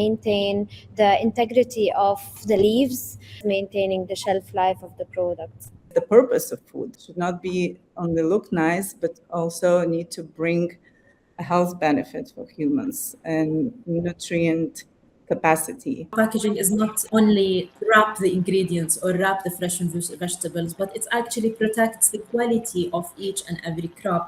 maintain the integrity of the leaves, maintaining the shelf life of the product. The purpose of food should not be only look nice, but also need to bring a health benefit for humans and nutrient capacity. Packaging is not only wrap the ingredients or wrap the fresh vegetables, but it actually protects the quality of each and every crop.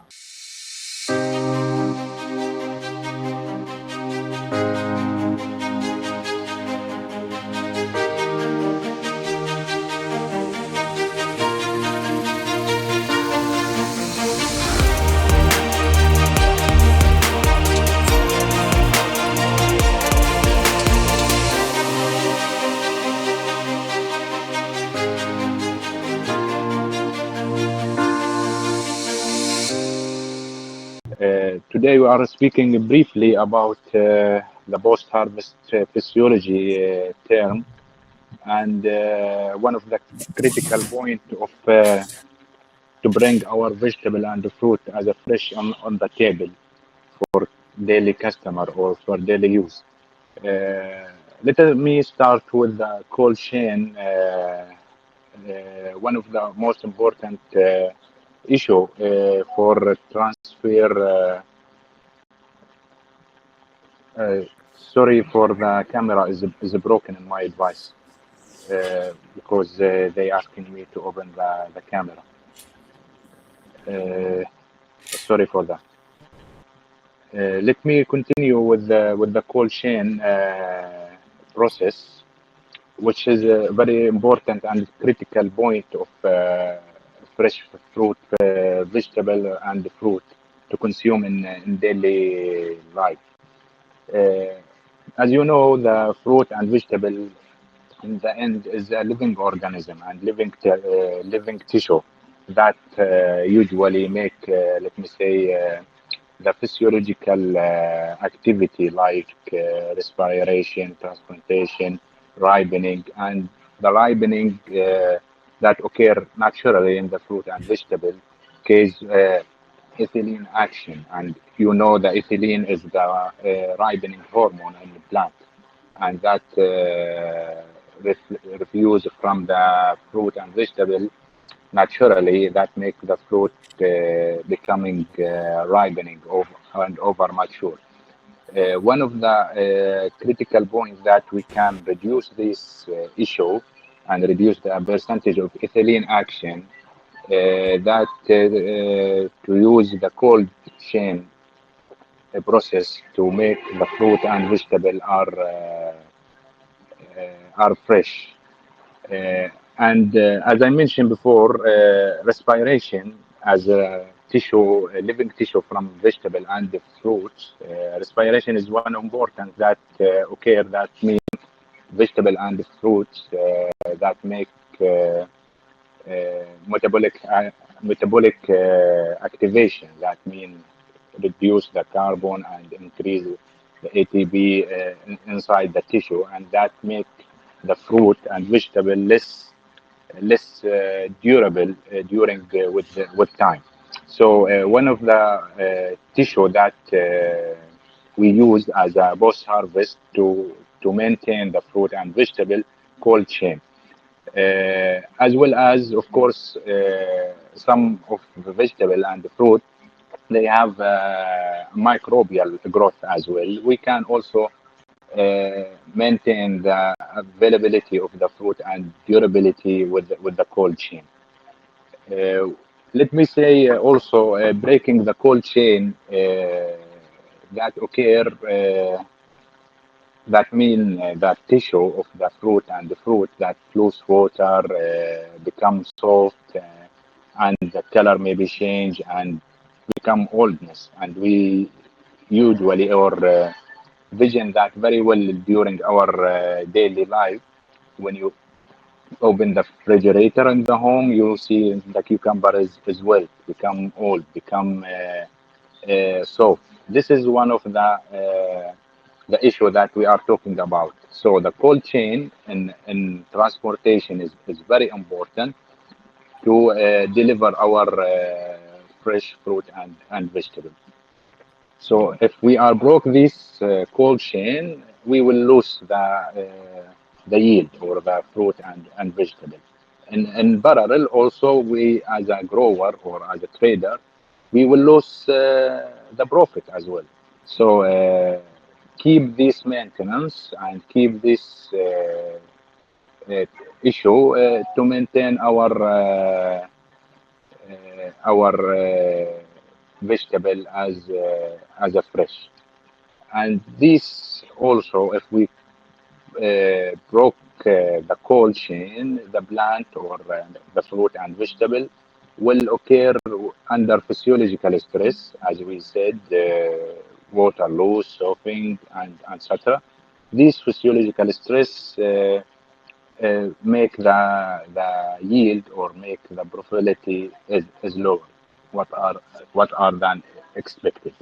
Today we are speaking briefly about the post-harvest physiology term, and one of the critical point of to bring our vegetable and fruit as a fresh on the table for daily customer or for daily use. Let me start with the cold chain. One of the most important issue for transfer. Sorry for the camera is broken in my device because they asking me to open the camera. Sorry for that. Let me continue with the cold chain process, which is a very important and critical point of fresh fruit, vegetable and fruit to consume in daily life. As you know, the fruit and vegetable in the end is a living organism and living tissue that usually make, let me say, the physiological activity like respiration, transplantation, ripening, and the ripening that occur naturally in the fruit and vegetable case ethylene action. And you know the ethylene is the ripening hormone in the plant, and that refuse from the fruit and vegetable naturally that make the fruit becoming ripening and over mature. One of the critical points that we can reduce this issue and reduce the percentage of ethylene action that to use the cold chain process to make the fruit and vegetable are fresh. And as I mentioned before, respiration as a tissue, a living tissue from vegetable and the fruits, respiration is one important that occur that mean vegetable and fruits that make metabolic activation, that mean reduce the carbon and increase the ATP inside the tissue, and that make the fruit and vegetable less durable during with time. So one of the tissue that we use as a post harvest to maintain the fruit and vegetable cold chain. As well as, of course, some of the vegetable and the fruit, they have microbial growth as well. We can also maintain the availability of the fruit and durability with the cold chain. Let me say also breaking the cold chain that occur. That mean that tissue of the fruit and the fruit that lose water, becomes soft, and the color maybe change and become oldness. And we usually or vision that very well during our daily life. When you open the refrigerator in the home, you see the cucumber is well, become old, become soft. This is one of the issue that we are talking about. So the cold chain in transportation is very important to deliver our fresh fruit and vegetable. So if we are broke this cold chain, we will lose the yield or the fruit and vegetable. In parallel, also we as a grower or as a trader, we will lose the profit as well. So keep this maintenance and keep this issue to maintain our vegetable as a fresh. And this also, if we broke the cold chain, the plant or the fruit and vegetable will occur under physiological stress, as we said, water loss, softening, and etc. This physiological stress make the yield or make the profitability is lower. What are than expected.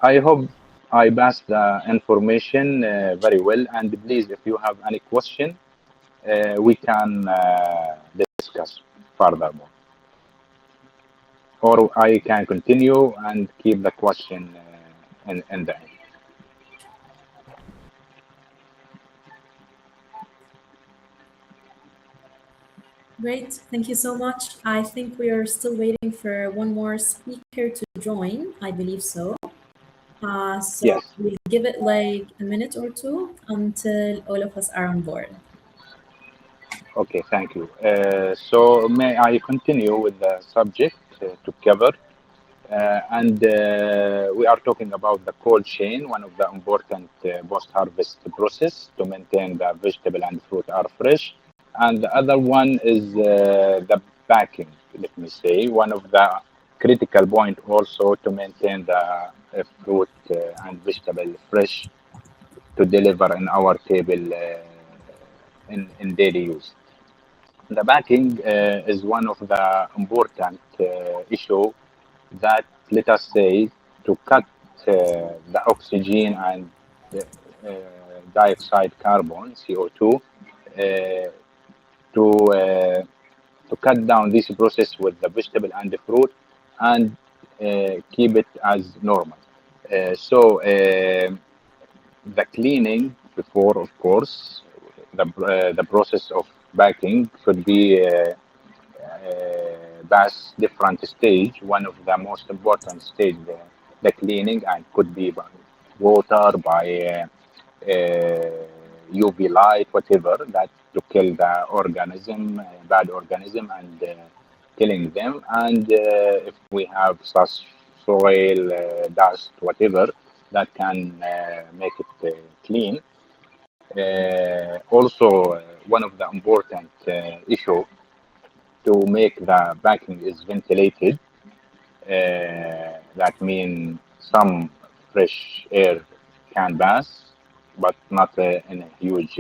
I hope I passed the information very well. And please, if you have any question, we can discuss furthermore. Or I can continue and keep the question in the end. Great, thank you so much. I think we are still waiting for one more speaker to join. I believe so. So Yes. we'll give it like a minute or two until all of us are on board. Okay, thank you. So may I continue with the subject to cover? And we are talking about the cold chain, one of the important post-harvest process to maintain the vegetable and fruit are fresh. And the other one is the packing, let me say, one of the critical point also to maintain the fruit and vegetable fresh to deliver in our table in daily use. The packing is one of the important issue that, let us say, to cut the oxygen and uh, dioxide carbon CO2 to uh, to cut down this process with the vegetable and the fruit and keep it as normal. So the cleaning before, of course, the process of baking should be pass different stage. One of the most important stage, the cleaning, and could be by water, by UV light, whatever, that to kill the organism, bad organism, and killing them. And if we have such soil, dust, whatever, that can make it clean. Also, one of the important issue to make the backing is ventilated. That means some fresh air can pass, but not in a huge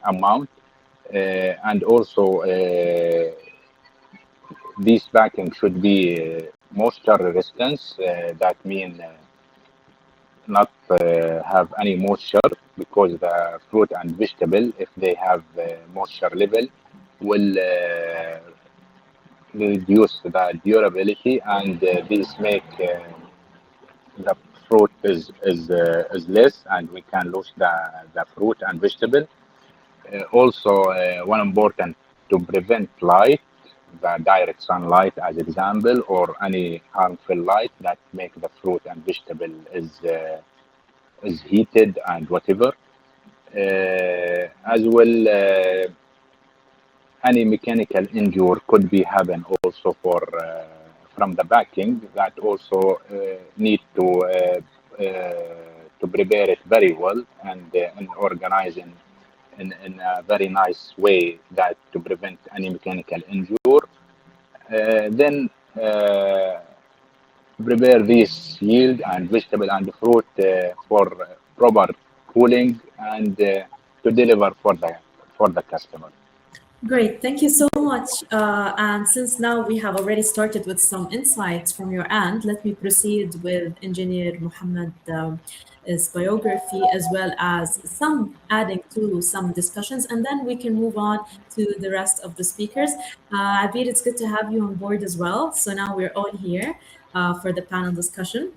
amount. And also, this backing should be moisture resistance. That means not have any moisture, because the fruit and vegetable, if they have moisture level, will reduce the durability, and these make the fruit is less, and we can lose the fruit and vegetable. Also, one important to prevent light, the direct sunlight, as example, or any harmful light that make the fruit and vegetable is heated and whatever. As well, any mechanical injury could be happen also for from the backing. That also need to prepare it very well and organize in a very nice way, that to prevent any mechanical injury. Then prepare this yield and vegetable and fruit for proper cooling and to deliver for the customer. Great, thank you so much. And since now we have already started with some insights from your end, let me proceed with Engineer Muhammad's biography, as well as some adding to some discussions, and then we can move on to the rest of the speakers. Abir, it's good to have you on board as well. So now we're all here for the panel discussion.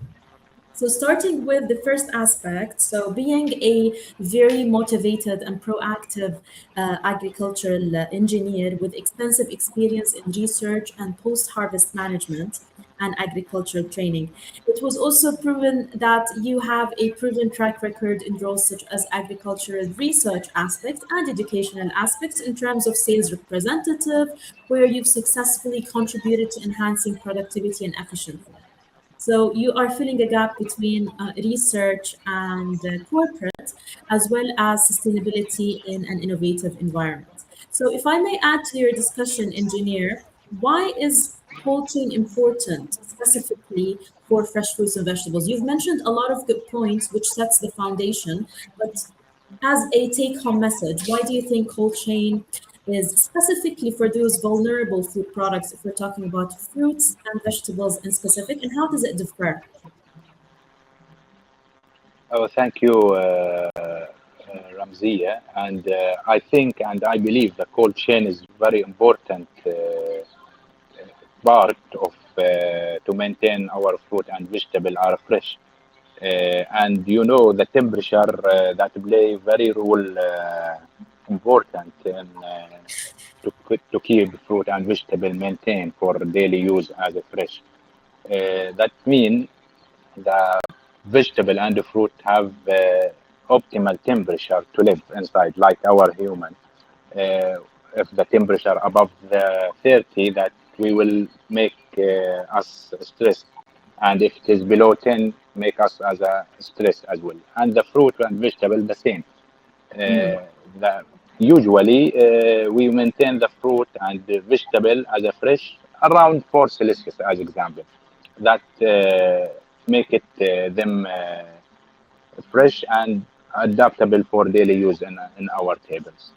So starting with the first aspect, so being a very motivated and proactive agricultural engineer with extensive experience in research and post-harvest management and agricultural training, it was also proven that you have a proven track record in roles such as agricultural research aspects and educational aspects in terms of sales representative, where you've successfully contributed to enhancing productivity and efficiency. So you are filling a gap between research and corporate, as well as sustainability in an innovative environment. So if I may add to your discussion, engineer, why is cold chain important specifically for fresh fruits and vegetables? You've mentioned a lot of good points, which sets the foundation, but as a take-home message, why do you think cold chain is specifically for those vulnerable food products, if we're talking about fruits and vegetables in specific, and how does it differ? Oh, thank you, Ramziya. And I think and I believe the cold chain is very important part of to maintain our fruit and vegetable are fresh. And you know the temperature that play very role important in to keep fruit and vegetable maintained for daily use as a fresh. That mean the vegetable and the fruit have optimal temperature to live inside, like our human. If the temperature above the 30, that we will make us stressed, and if it is below 10, make us as a stress as well. And the fruit and vegetable the same. Mm. The, usually we maintain the fruit and the vegetable as a fresh around 4 Celsius as example. That make it them fresh and adaptable for daily use in our tables.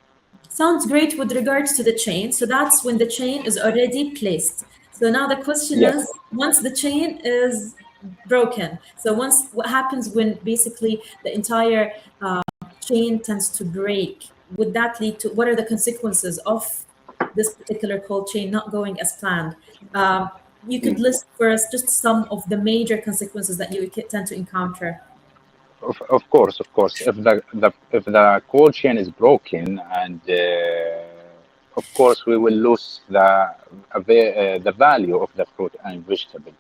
Sounds great with regards to the chain. So that's when the chain is already placed. So now the question Yes. is, once the chain is broken, so once what happens when basically the entire chain tends to break, would that lead to what are the consequences of this particular cold chain not going as planned? You could list for us just some of the major consequences that you would tend to encounter. Of course. If the cold chain is broken, and of course we will lose the value of the fruit and vegetable.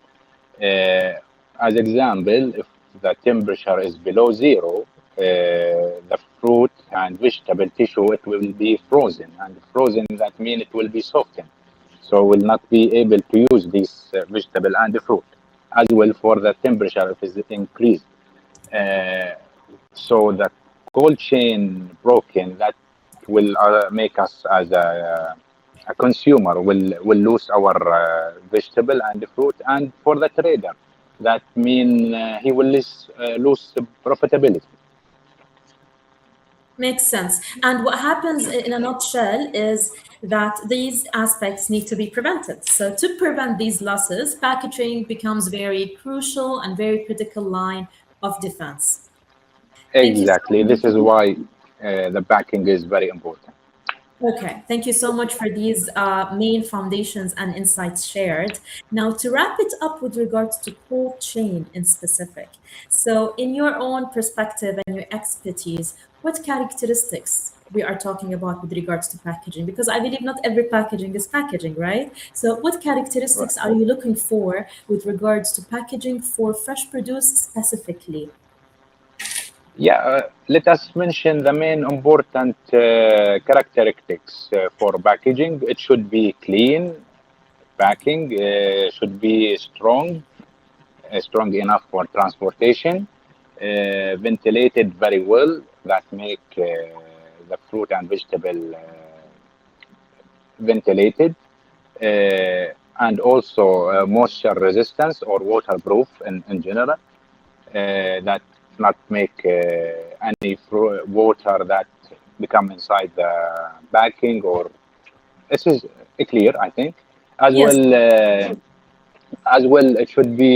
As example, if the temperature is below zero, the fruit and vegetable tissue it will be frozen, and frozen that means it will be softened, so will not be able to use this vegetable and the fruit as well for the temperature if it's increased. Uh, so the cold chain broken that will make us as a consumer will lose our vegetable and fruit, and for the trader that mean he will lose profitability. Makes sense. And what happens in a nutshell is that these aspects need to be prevented. So to prevent these losses, packaging becomes very crucial and very critical line of defense. Thank you Exactly, so this is why the backing is very important. Okay, thank you so much for these main foundations and insights shared. Now, to wrap it up with regards to cold chain in specific. So, in your own perspective and your expertise, what characteristics we are talking about with regards to packaging? Because I believe not every packaging is packaging, right? So, what Right. characteristics are you looking for with regards to packaging for fresh produce specifically? Yeah, let us mention the main important characteristics for packaging. It should be clean packing, should be strong, strong enough for transportation, ventilated very well, that make the fruit and vegetable ventilated, and also moisture resistance or waterproof in general, that not make any water that become inside the backing, or this is clear, I think. As Yes, well, it should be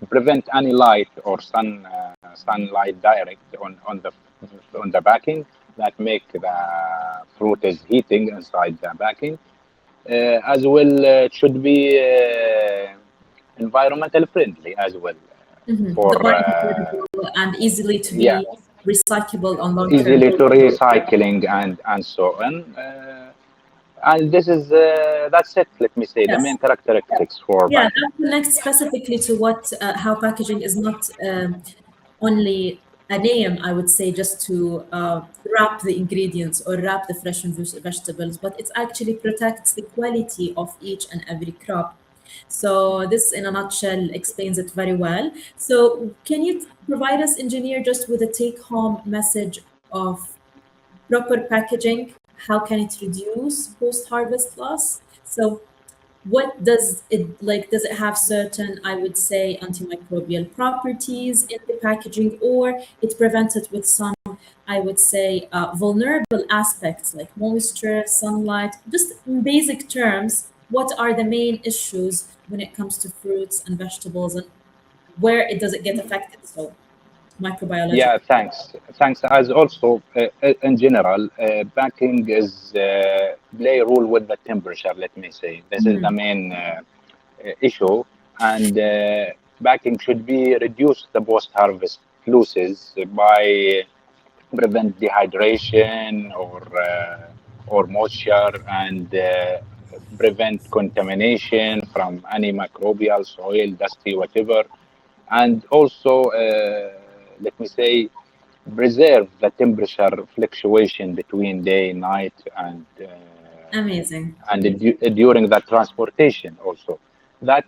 prevent any light or sunlight direct on the backing that make the fruit is heating inside the backing. As well, it should be environmental friendly as well. The For biodegradable and easily to yeah, be recyclable on long term. easily to recycling and so on. And this is that's it. Let me say the Yes. main characteristics for Yeah, that packaging. connects specifically to what how packaging is not only a name, I would say, just to wrap the ingredients or wrap the fresh and vegetables, but it actually protects the quality of each and every crop. So this, in a nutshell, explains it very well. So can you provide us, engineer, just with a take-home message of proper packaging? How can it reduce post-harvest loss? So what does it like? Does it have certain, I would say, antimicrobial properties in the packaging, or it prevents it with some, I would say, vulnerable aspects like moisture, sunlight? Just in basic terms, what are the main issues when it comes to fruits and vegetables, and where it does it get affected? So microbiological. Yeah, thanks. As also in general, packing is play a role with the temperature. Let me say this is the main issue, and packing should be reduce the post-harvest losses by prevent dehydration or moisture and prevent contamination from any microbial, soil, dusty, whatever, and also let me say preserve the temperature fluctuation between day, night, Amazing. during the transportation also. That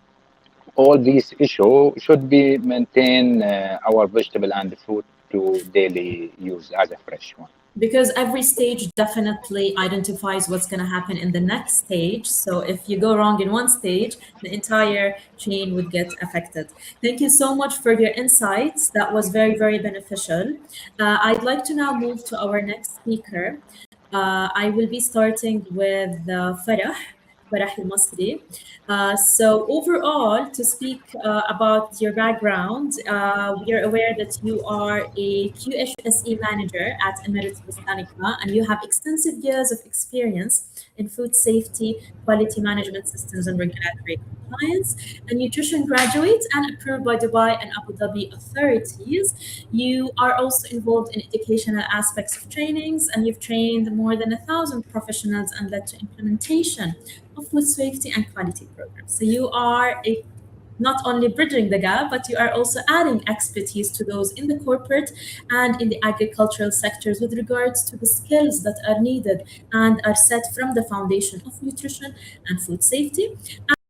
all these issues should be maintain our vegetable and fruit to daily use as a fresh one. Because every stage definitely identifies what's going to happen in the next stage. So if you go wrong in one stage, the entire chain would get affected. Thank you so much for your insights. That was very, very beneficial. I'd like to now move to our next speaker. I will be starting with Farah al-Masri. So overall, to speak about your background, we are aware that you are a QHSE manager at Emirates Botanica, and you have extensive years of experience in food safety, quality management systems, and regulatory compliance. A nutrition graduate and approved by Dubai and Abu Dhabi authorities. You are also involved in educational aspects of trainings, and you've trained more than 1,000 professionals and led to implementation of food safety and quality programs. So you are not only bridging the gap, but you are also adding expertise to those in the corporate and in the agricultural sectors with regards to the skills that are needed and are set from the foundation of nutrition and food safety,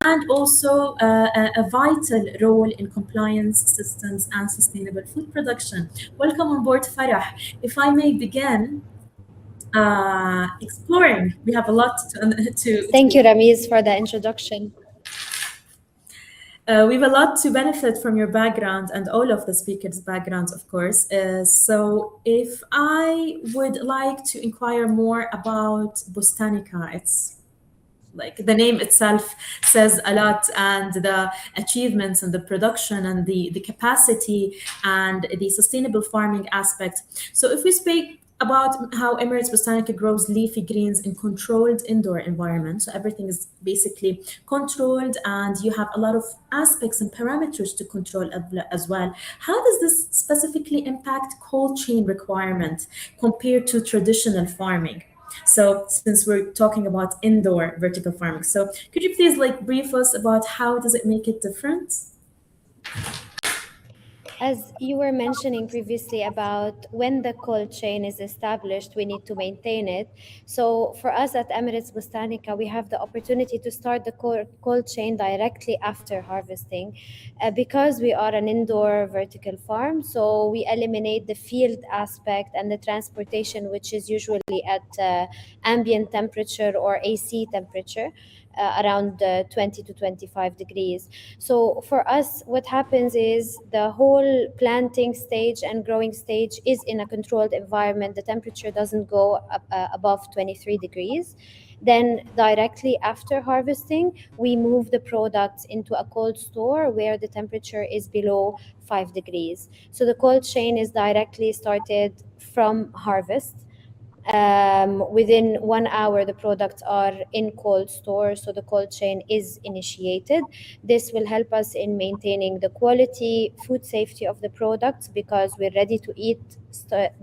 and also a vital role in compliance systems and sustainable food production. Welcome on board, Farah. If I may begin exploring, we have a lot to Thank you, Ramiz, for the introduction. we have a lot to benefit from your background and all of the speakers' backgrounds, of course. So if I would like to inquire more about Botanica, it's like the name itself says a lot, and the achievements and the production and the capacity and the sustainable farming aspect. So if we speak about how Emirates Botanica grows leafy greens in controlled indoor environment, so everything is basically controlled and you have a lot of aspects and parameters to control as well. How does this specifically impact cold chain requirement compared to traditional farming? So since we're talking about indoor vertical farming, so could you please brief us about how does it make it different? As you were mentioning previously about when the cold chain is established, we need to maintain it. So for us at Emirates Botanica, we have the opportunity to start the cold chain directly after harvesting because we are an indoor vertical farm. So we eliminate the field aspect and the transportation, which is usually at ambient temperature or AC temperature. Around 20 to 25 degrees. So for us, what happens is the whole planting stage and growing stage is in a controlled environment. The temperature doesn't go up, above 23 degrees. Then directly after harvesting, we move the products into a cold store where the temperature is below 5 degrees. So the cold chain is directly started from harvest. Within 1 hour, the products are in cold store, so the cold chain is initiated. This will help us in maintaining the quality, food safety of the products, because we're ready to eat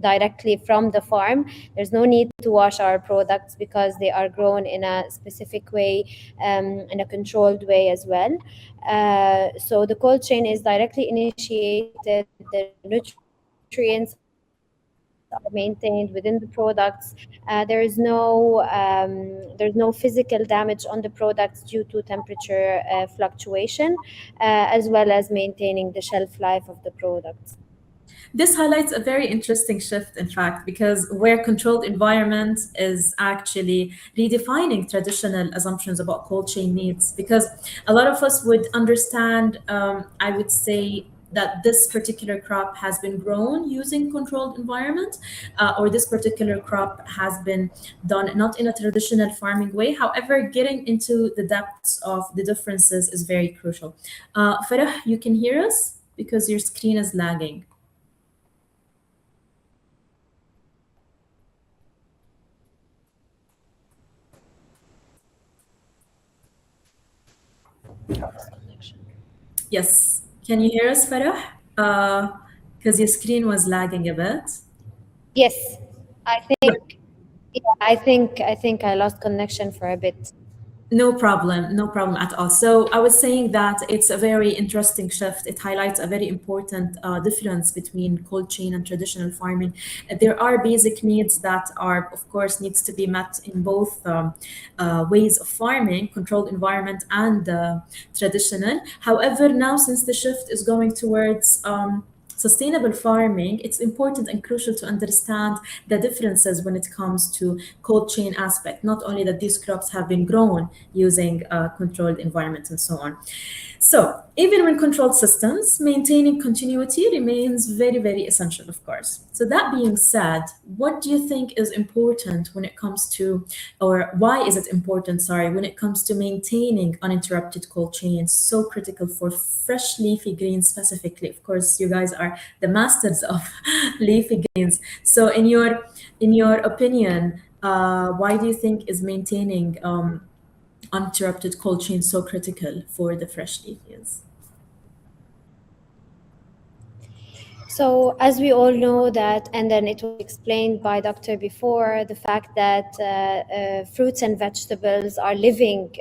directly from the farm. There's no need to wash our products because they are grown in a specific way, in a controlled way as well. So the cold chain is directly initiated. The nutrients are maintained within the products. There's no physical damage on the products due to temperature fluctuation, as well as maintaining the shelf life of the products. This highlights a very interesting shift, in fact, because where controlled environment is actually redefining traditional assumptions about cold chain needs. Because a lot of us would understand, I would say, that this particular crop has been grown using controlled environment, or this particular crop has been done not in a traditional farming way. However, getting into the depths of the differences is very crucial. Farah, you can hear us because your screen is lagging. Yes. Can you hear us, Farah? Because your screen was lagging a bit. Yes, I think. Yeah, I think I lost connection for a bit. No problem, no problem at all. So I was saying that it's a very interesting shift. It highlights a very important difference between cold chain and traditional farming. There are basic needs that are, of course, needs to be met in both ways of farming, controlled environment and traditional. However, now since the shift is going towards sustainable farming, it's important and crucial to understand the differences when it comes to cold chain aspect, not only that these crops have been grown using controlled environment and so on. So even when controlled systems, maintaining continuity remains very, very essential, of course. So that being said, what do you think is important when it comes to, or why is it important, sorry, when it comes to maintaining uninterrupted cold chains, so critical for fresh leafy greens specifically? Of course, you guys are the masters of leafy greens. So in your opinion, why do you think is maintaining uninterrupted cold chain so critical for the fresh leafies? So, as we all know that, and then it was explained by Doctor before, the fact that fruits and vegetables are living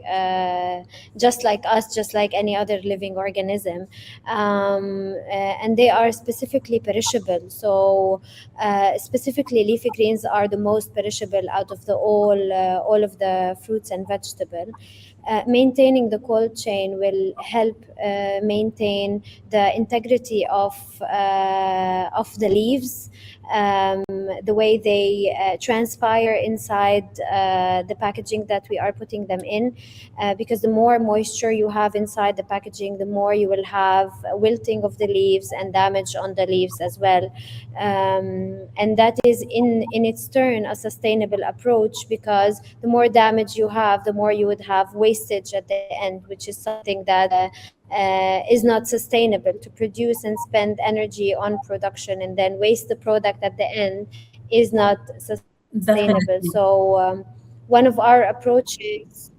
just like us, just like any other living organism, and they are specifically perishable. So, specifically, leafy greens are the most perishable out of the all of the fruits and vegetables. Maintaining the cold chain will help maintain the integrity of the leaves, the way they transpire inside the packaging that we are putting them in, because the more moisture you have inside the packaging, the more you will have wilting of the leaves and damage on the leaves as well. And that is in its turn a sustainable approach, because the more damage you have, the more you would have wastage at the end, which is something that is not sustainable. To produce and spend energy on production and then waste the product at the end is not sustainable. Definitely. So one of our approaches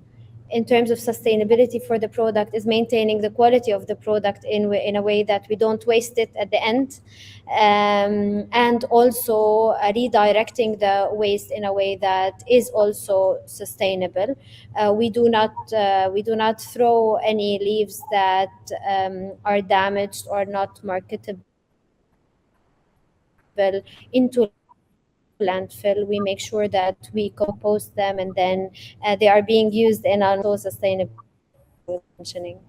in terms of sustainability for the product is maintaining the quality of the product in a way that we don't waste it at the end, and also redirecting the waste in a way that is also sustainable. We do not throw any leaves that are damaged or not marketable into landfill. We make sure that we compost them, and then they are being used in our so sustainable, as I was mentioning.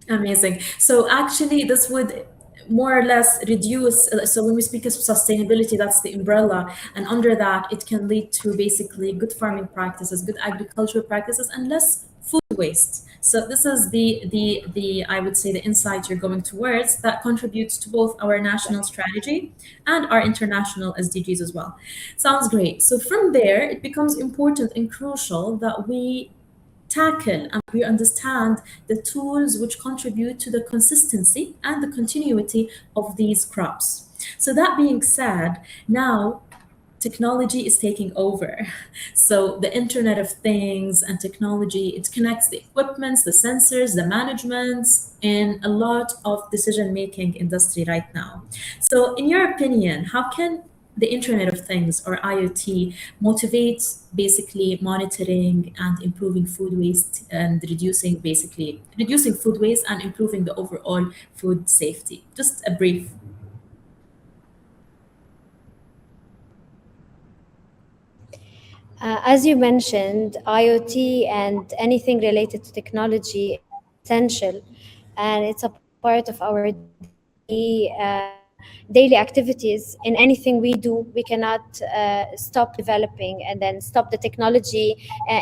Amazing. So actually, this would more or less reduce. So when we speak of sustainability, that's the umbrella, and under that, it can lead to basically good farming practices, good agricultural practices, and less food waste. So this is the I would say the insight you're going towards that contributes to both our national strategy and our international SDGs as well. Sounds great. So from there, it becomes important and crucial that we tackle and we understand the tools which contribute to the consistency and the continuity of these crops. So that being said, now technology is taking over. So the Internet of Things and technology, it connects the equipments, the sensors, the managements in a lot of decision-making industry right now. So in your opinion, how can the Internet of Things or IoT motivate basically monitoring and improving food waste and reducing food waste and improving the overall food safety? Just a brief. As you mentioned, IoT and anything related to technology is essential, and it's a part of our daily activities. In anything we do, we cannot stop developing and then stop the technology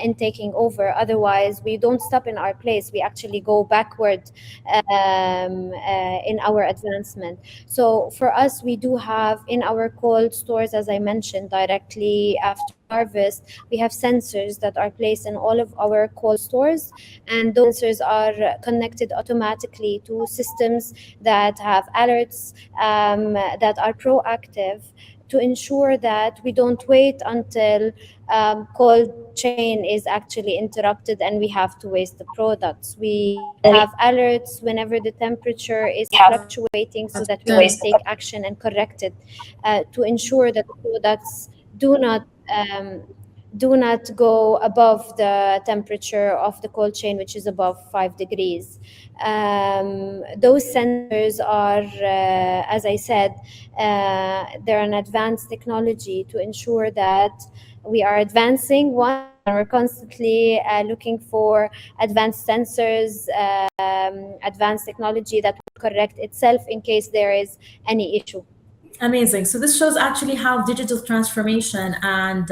in taking over. Otherwise, we don't stop in our place. We actually go backward in our advancement. So for us, we do have in our cold stores, as I mentioned, directly after harvest, we have sensors that are placed in all of our cold stores, and those sensors are connected automatically to systems that have alerts that are proactive to ensure that we don't wait until cold chain is actually interrupted and we have to waste the products. We have alerts whenever the temperature is fluctuating so that we can take action and correct it to ensure that the products do not do not go above the temperature of the cold chain, which is above 5 degrees. Those sensors are, as I said, they're an advanced technology to ensure that we are advancing one, and we're constantly looking for advanced sensors, advanced technology that will correct itself in case there is any issue. Amazing. So this shows actually how digital transformation and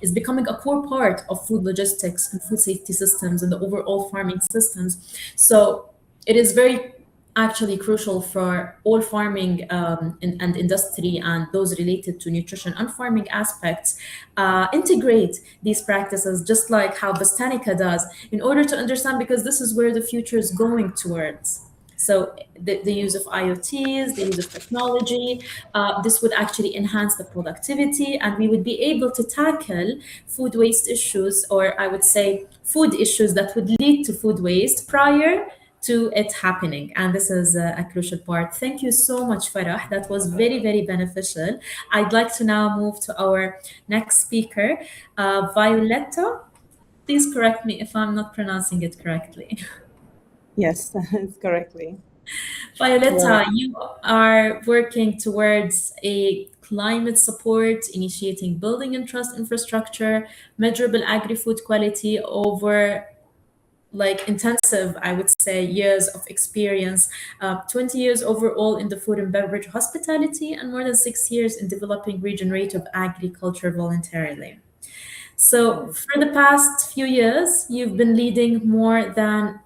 is becoming a core part of food logistics and food safety systems and the overall farming systems. So it is very actually crucial for all farming and industry and those related to nutrition and farming aspects integrate these practices just like how Botanica does in order to understand, because this is where the future is going towards. So the use of IoTs, the use of technology, this would actually enhance the productivity, and we would be able to tackle food waste issues, or I would say food issues that would lead to food waste prior to it happening. And this is a crucial part. Thank you so much, Farah. That was very, very beneficial. I'd like to now move to our next speaker, Violetta. Please correct me if I'm not pronouncing it correctly. Yes, it's correctly. Violetta, you are working towards a climate support, initiating building and trust infrastructure, measurable agri-food quality over like intensive, I would say, years of experience, 20 years overall in the food and beverage hospitality, and more than 6 years in developing regenerative agriculture voluntarily. So for the past few years, you've been leading more than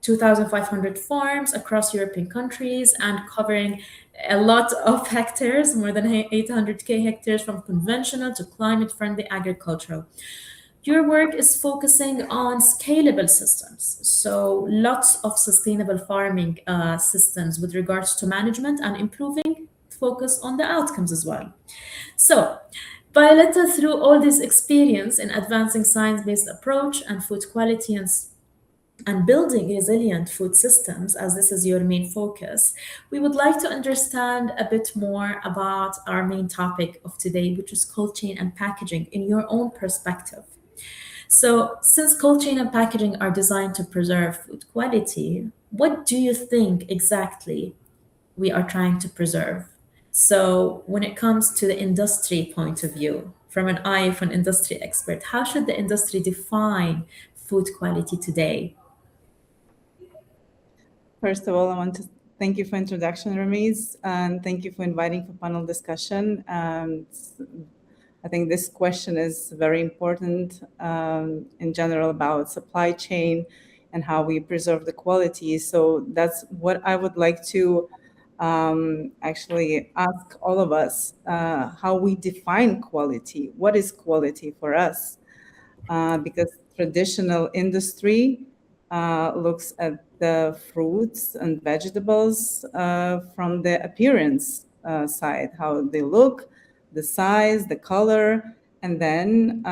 2,500 farms across European countries and covering a lot of hectares, more than 800K hectares from conventional to climate-friendly agricultural. Your work is focusing on scalable systems, so lots of sustainable farming systems with regards to management and improving focus on the outcomes as well. So, Violetta, through all this experience in advancing science-based approach and food quality and building resilient food systems, as this is your main focus, we would like to understand a bit more about our main topic of today, which is cold chain and packaging in your own perspective. So, since cold chain and packaging are designed to preserve food quality, what do you think exactly we are trying to preserve? So, when it comes to the industry point of view, from an eye of an industry expert, how should the industry define food quality today? First of all, I want to thank you for introduction, Ramiz, and thank you for inviting for panel discussion. I think this question is very important in general about supply chain and how we preserve the quality. So that's what I would like to actually ask all of us, how we define quality. What is quality for us? Because traditional industry looks at the fruits and vegetables from the appearance side, how they look, the size, the color, and then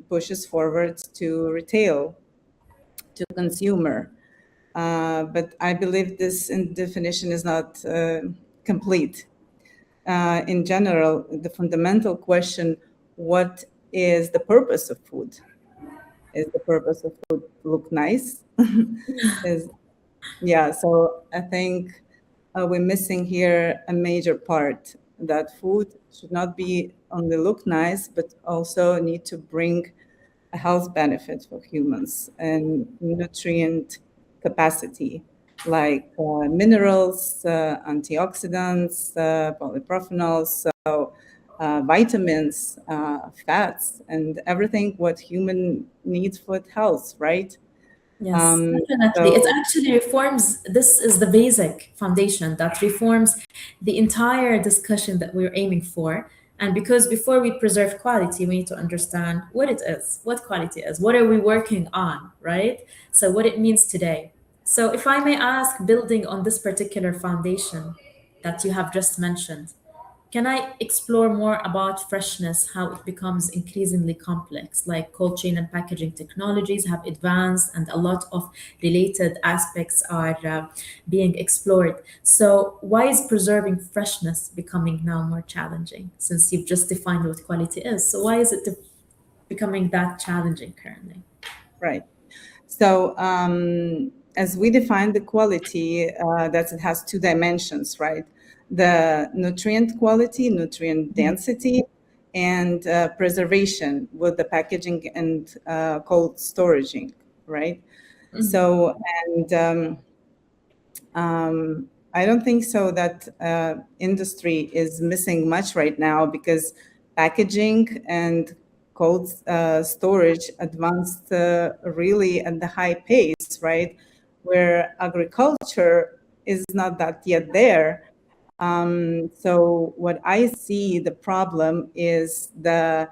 pushes forward to retail, to consumer. But I believe this definition is not complete. In general, the fundamental question, what is the purpose of food? Is the purpose of food look nice? So I think we're missing here a major part, that food should not be only look nice, but also need to bring a health benefit for humans and nutrient capacity, like minerals, antioxidants, polyprophenols, vitamins, fats, and everything what human needs for health, right? Yes, definitely. It actually reforms, this is the basic foundation that reforms the entire discussion that we're aiming for. And because before we preserve quality, we need to understand what it is, what quality is, what are we working on, right? So what it means today. So if I may ask, building on this particular foundation that you have just mentioned, can I explore more about freshness, how it becomes increasingly complex? Like cold chain and packaging technologies have advanced, and a lot of related aspects are being explored. So, why is preserving freshness becoming now more challenging? Since you've just defined what quality is, so why is it becoming that challenging currently? Right. So, as we define the quality, that it has two dimensions, right? The nutrient quality, nutrient density, and preservation with the packaging and cold storaging, right? So, and I don't think so that industry is missing much right now, because packaging and cold storage advanced really at the high pace, right? Where agriculture is not that yet there. So what I see the problem is the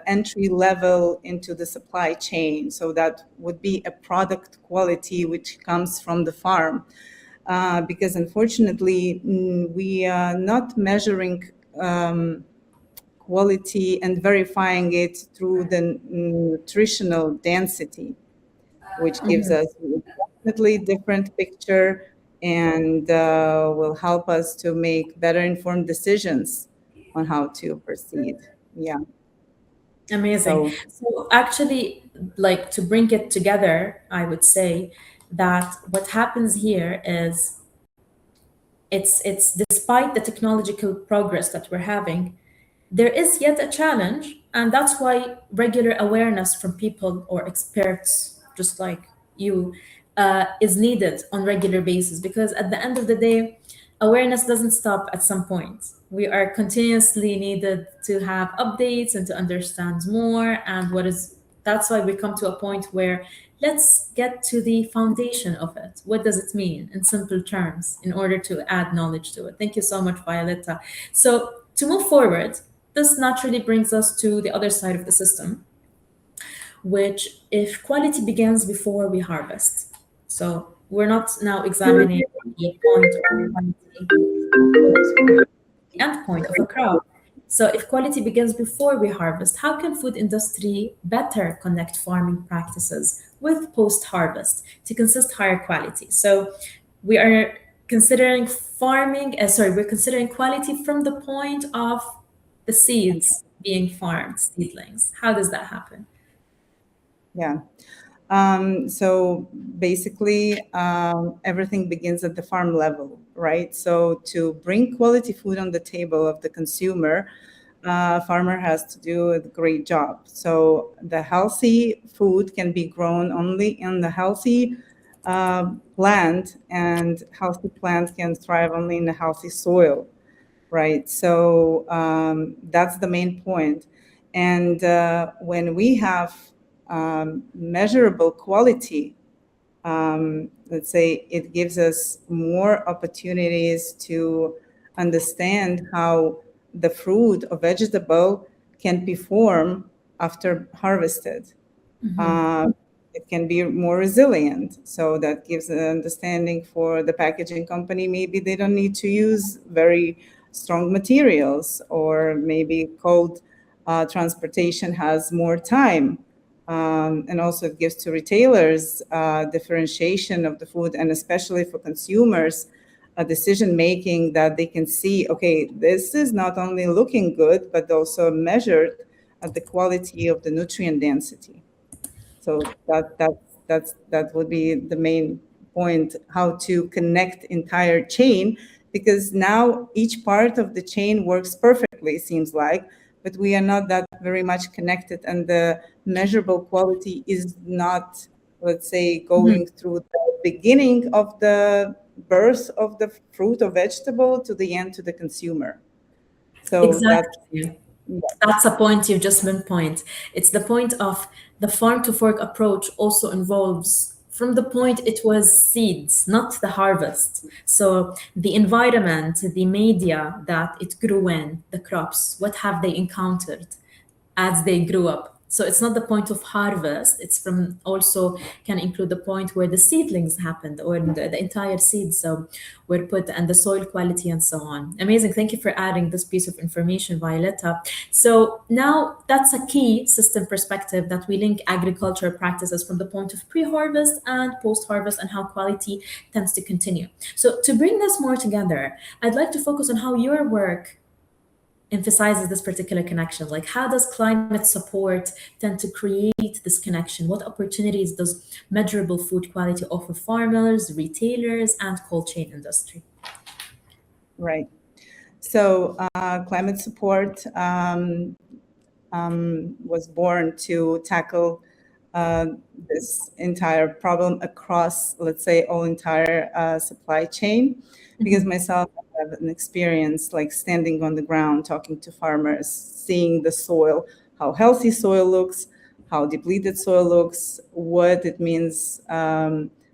entry level into the supply chain. So that would be a product quality which comes from the farm. Because unfortunately, we are not measuring quality and verifying it through the nutritional density, which gives us a definitely different picture and will help us to make better informed decisions on how to proceed. Yeah. Amazing. So actually, like to bring it together, I would say that what happens here is it's despite the technological progress that we're having, there is yet a challenge, and that's why regular awareness from people or experts just like you is needed on regular basis, because at the end of the day, awareness doesn't stop at some point. We are continuously needed to have updates and to understand more, and what is that's why we come to a point where let's get to the foundation of it. What does it mean in simple terms in order to add knowledge to it? Thank you so much, Violetta. So to move forward, this naturally brings us to the other side of the system, which if quality begins before we harvest. So we're not now examining the point of quality, the end point of a crop. So if quality begins before we harvest, how can food industry better connect farming practices with post-harvest to consist higher quality? So we are considering we're considering quality from the point of the seeds being farmed, seedlings. How does that happen? Yeah. So basically, everything begins at the farm level, right? So to bring quality food on the table of the consumer, farmer has to do a great job. So the healthy food can be grown only in the healthy plant, and healthy plants can thrive only in a healthy soil, right? So that's the main point. And when we have measurable quality, let's say, it gives us more opportunities to understand how the fruit or vegetable can perform after harvested. It can be more resilient. So that gives an understanding for the packaging company. Maybe they don't need to use very strong materials, or maybe cold transportation has more time. And also it gives to retailers differentiation of the food, and especially for consumers, a decision making that they can see, okay, this is not only looking good, but also measured at the quality of the nutrient density. So that would be the main point, how to connect entire chain, because now each part of the chain works perfectly, seems like, but we are not that very much connected, and the measurable quality is not, let's say, going through the beginning of the birth of the fruit or vegetable to the end to the consumer. So that, Exactly. That's a point you just pinpoint. It's the point of the farm to fork approach also involves from the point it was seeds, not the harvest. So the environment, the media that it grew in, the crops, what have they encountered as they grew up? So it's not the point of harvest. It's from also can include the point where the seedlings happened or the entire seeds were put and the soil quality and so on. Amazing. Thank you for adding this piece of information, Violetta. So now that's a key system perspective that we link agriculture practices from the point of pre-harvest and post-harvest and how quality tends to continue. So to bring this more together, I'd like to focus on how your work emphasizes this particular connection. Like, how does climate support tend to create this connection? What opportunities does measurable food quality offer farmers, retailers, and cold chain industry? right. So climate support was born to tackle this entire problem across, let's say, all entire supply chain. Because myself, I have an experience like standing on the ground, talking to farmers, seeing the soil, how healthy soil looks, how depleted soil looks, what it means,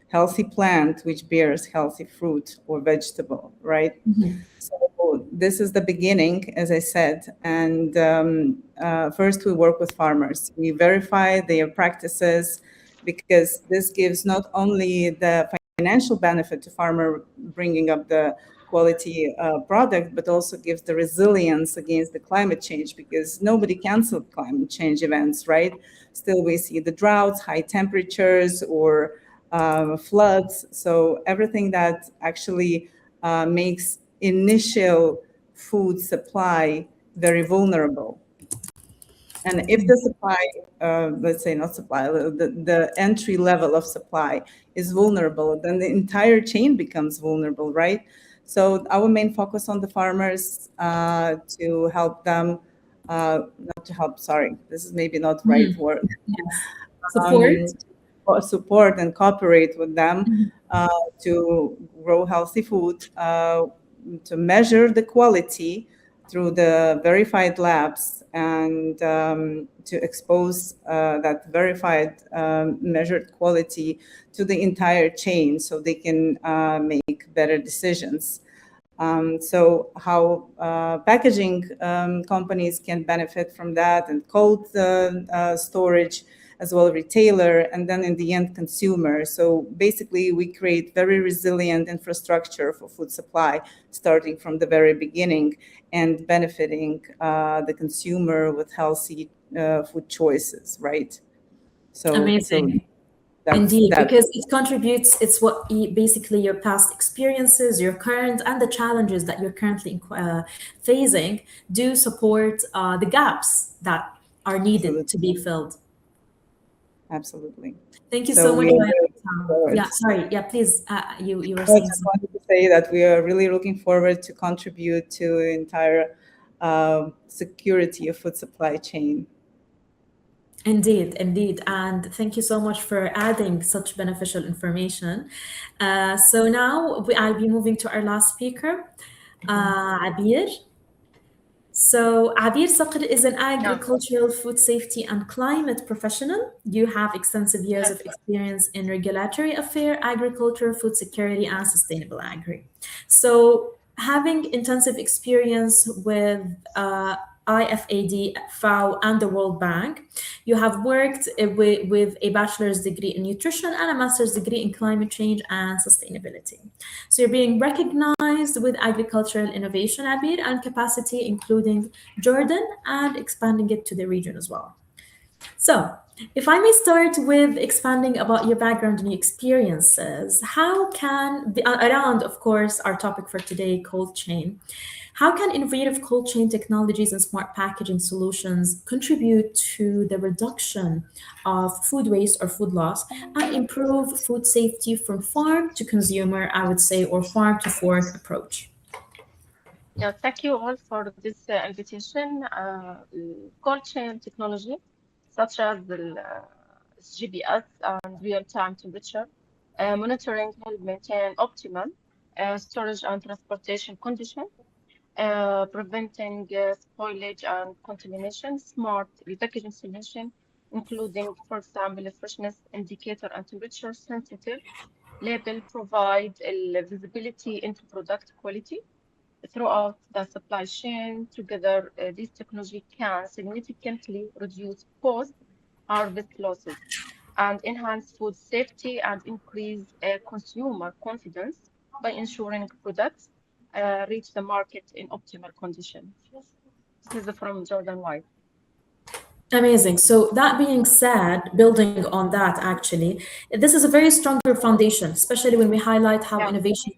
healthy plant which bears healthy fruit or vegetable, right? So this is the beginning, as I said. And first we work with farmers. We verify their practices, because this gives not only the financial benefit to farmer bringing up the quality product, but also gives the resilience against the climate change, because nobody canceled climate change events, right? Still we see the droughts, high temperatures, or floods. So everything that actually makes initial food supply very vulnerable. And if the supply, let's say not supply, the entry level of supply is vulnerable, then the entire chain becomes vulnerable, right? So our main focus on the farmers to help them, not to help, sorry, this is maybe not the right word. Support and cooperate with them to grow healthy food, to measure the quality through the verified labs, and to expose that verified measured quality to the entire chain so they can make better decisions. So how packaging companies can benefit from that, and cold storage, as well retailer, and then in the end consumer. So basically we create very resilient infrastructure for food supply, starting from the very beginning and benefiting the consumer with healthy food choices, right? So amazing. Indeed, because it contributes, it's what basically your past experiences, your current, and the challenges that you're currently facing do support the gaps that are needed to be filled. Absolutely. Thank you so much. Yeah, sorry. Yeah, please. You were saying I just wanted to say that we are really looking forward to contribute to the entire security of food supply chain. Indeed, indeed. And thank you so much for adding such beneficial information. So now I'll be moving to our last speaker, Abir. So Abir Saqr is an agricultural, food safety, and climate professional. You have extensive years of experience in regulatory affairs, agriculture, food security, and sustainable agri. So having intensive experience with IFAD, FAO, and the World Bank, you have worked with a bachelor's degree in nutrition and a master's degree in climate change and sustainability. So you're being recognized with agricultural innovation, Abir, and capacity, including Jordan, and expanding it to the region as well. So, if I may start with expanding about your background and your experiences, how can, around, of course, our topic for today, cold chain, how can innovative cold chain technologies and smart packaging solutions contribute to the reduction of food waste or food loss and improve food safety from farm to consumer, I would say, or farm to fork approach? Yeah, thank you all for this invitation. Cold chain technology, such as the GPS and real-time temperature monitoring, help maintain optimal storage and transportation conditions, preventing spoilage and contamination. Smart repackaging solution, including, for example, a freshness indicator and temperature sensitive label, provide visibility into product quality throughout the supply chain. Together, this technology can significantly reduce post-harvest losses and enhance food safety and increase consumer confidence by ensuring products reach the market in optimal conditions. This is from Jordan White. Amazing. So that being said, building on that, actually, this is a very stronger foundation, especially when we highlight how Yeah. innovation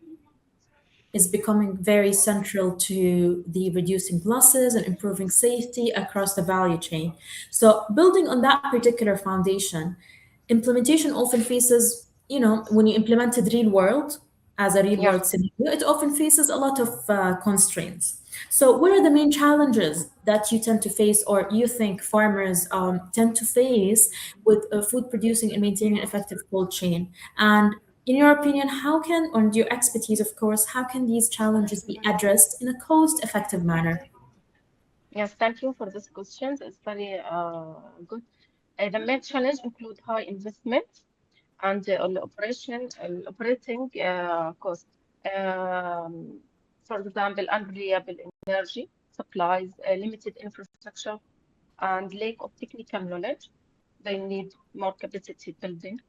is becoming very central to the reducing losses and improving safety across the value chain. So building on that particular foundation, implementation often faces, when you implement it real world as a real Yeah. world scenario, it often faces a lot of constraints. So what are the main challenges that you tend to face or you think farmers tend to face with food producing and maintaining an effective cold chain? And in your opinion, how can, or your expertise, of course, how can these challenges be addressed in a cost-effective manner? Yes, thank you for this question. It's very good. The main challenge include high investment and operating cost. Um, for example, unreliable energy supplies, limited infrastructure, and lack of technical knowledge. They need more capacity building.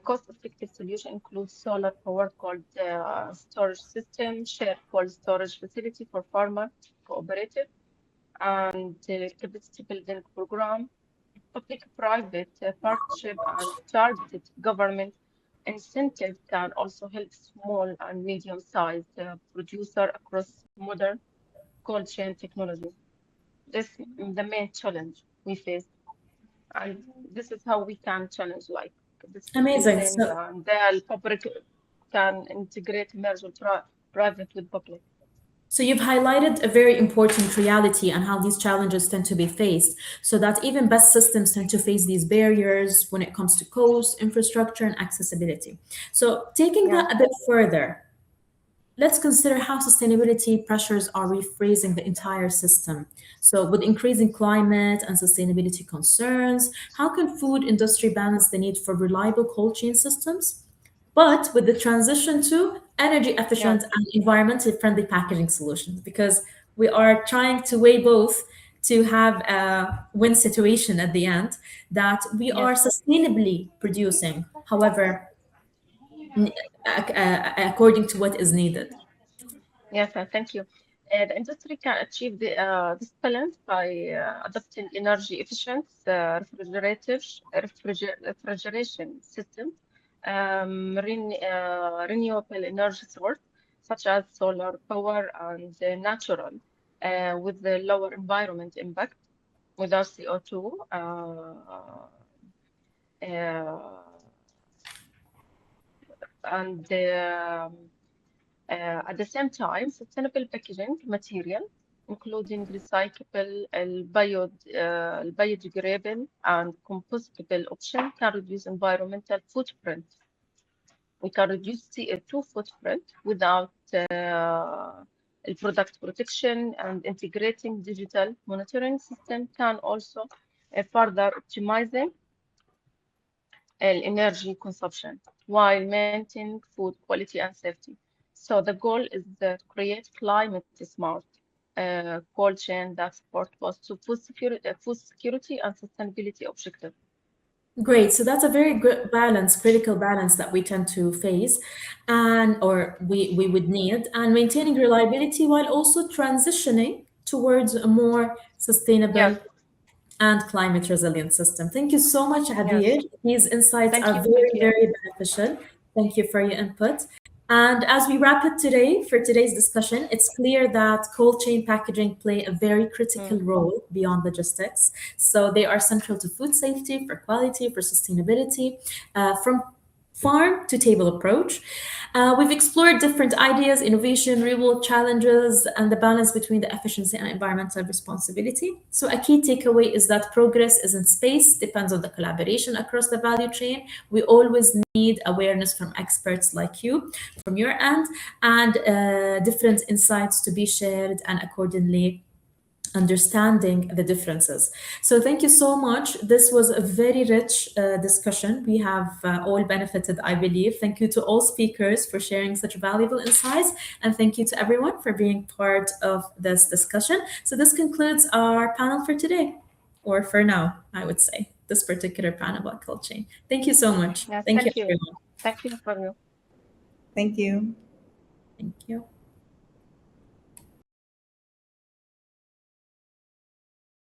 Cost-effective solution includes solar power cold storage system, shared cold storage facility for farmer cooperative, and capacity building program, public-private partnership, and targeted government incentive can also help small and medium-sized producer across modern cold chain technology. This is the main challenge we face, and this is how we can challenge like this Amazing. building, So, and the public can integrate merge with private with public. so you've highlighted a very important reality and how these challenges tend to be faced, so that even best systems tend to face these barriers when it comes to cost, infrastructure, and accessibility. So taking Yeah. that a bit further, let's consider how sustainability pressures are rephrasing the entire system. So with increasing climate and sustainability concerns, how can food industry balance the need for reliable cold chain systems, but with the transition to energy Yeah. efficient and environmentally friendly packaging solutions? Because we are trying to weigh both to have a win situation at the end, that we are Yes. sustainably producing, however, according to what is needed. Yes, thank you. The industry can achieve this balance by adopting energy efficient refrigeration system, renewable energy source such as solar power and natural, with the lower environment impact without CO2. Uh, and At the same time, sustainable packaging material, including recyclable, biodegradable, and compostable option, can reduce environmental footprint. We can reduce CO2 footprint without product protection, and integrating digital monitoring system can also further optimizing energy consumption while maintaining food quality and safety. So the goal is to create climate smart cold chain that support both to food security and sustainability objectives. Great. So that's a very good balance, critical balance that we tend to face and or we would need, and maintaining reliability while also transitioning towards a more sustainable Yes, and climate resilient system. Thank you so much, yes. Adir. These insights Thank are you, very, Sophia. very beneficial. Thank you for your input. And as we wrap it today for today's discussion, it's clear that cold chain packaging play a very critical Mm. role beyond logistics. So they are central to food safety, for quality, for sustainability, from farm to table approach. We've explored different ideas, innovation, real world challenges, and the balance between the efficiency and environmental responsibility. So, a key takeaway is that progress isn't space, depends on the collaboration across the value chain. We always need awareness from experts like you, from your end, and different insights to be shared and accordingly understanding the differences. So thank you so much. This was a very rich discussion. We have all benefited, I believe. Thank you to all speakers for sharing such valuable insights. And thank you to everyone for being part of this discussion. So this concludes our panel for today, or for now, I would say, this particular panel about cold chain. Thank you so much. Yes, Thank you, thank you. everyone. Thank you for you. Thank you. Thank you.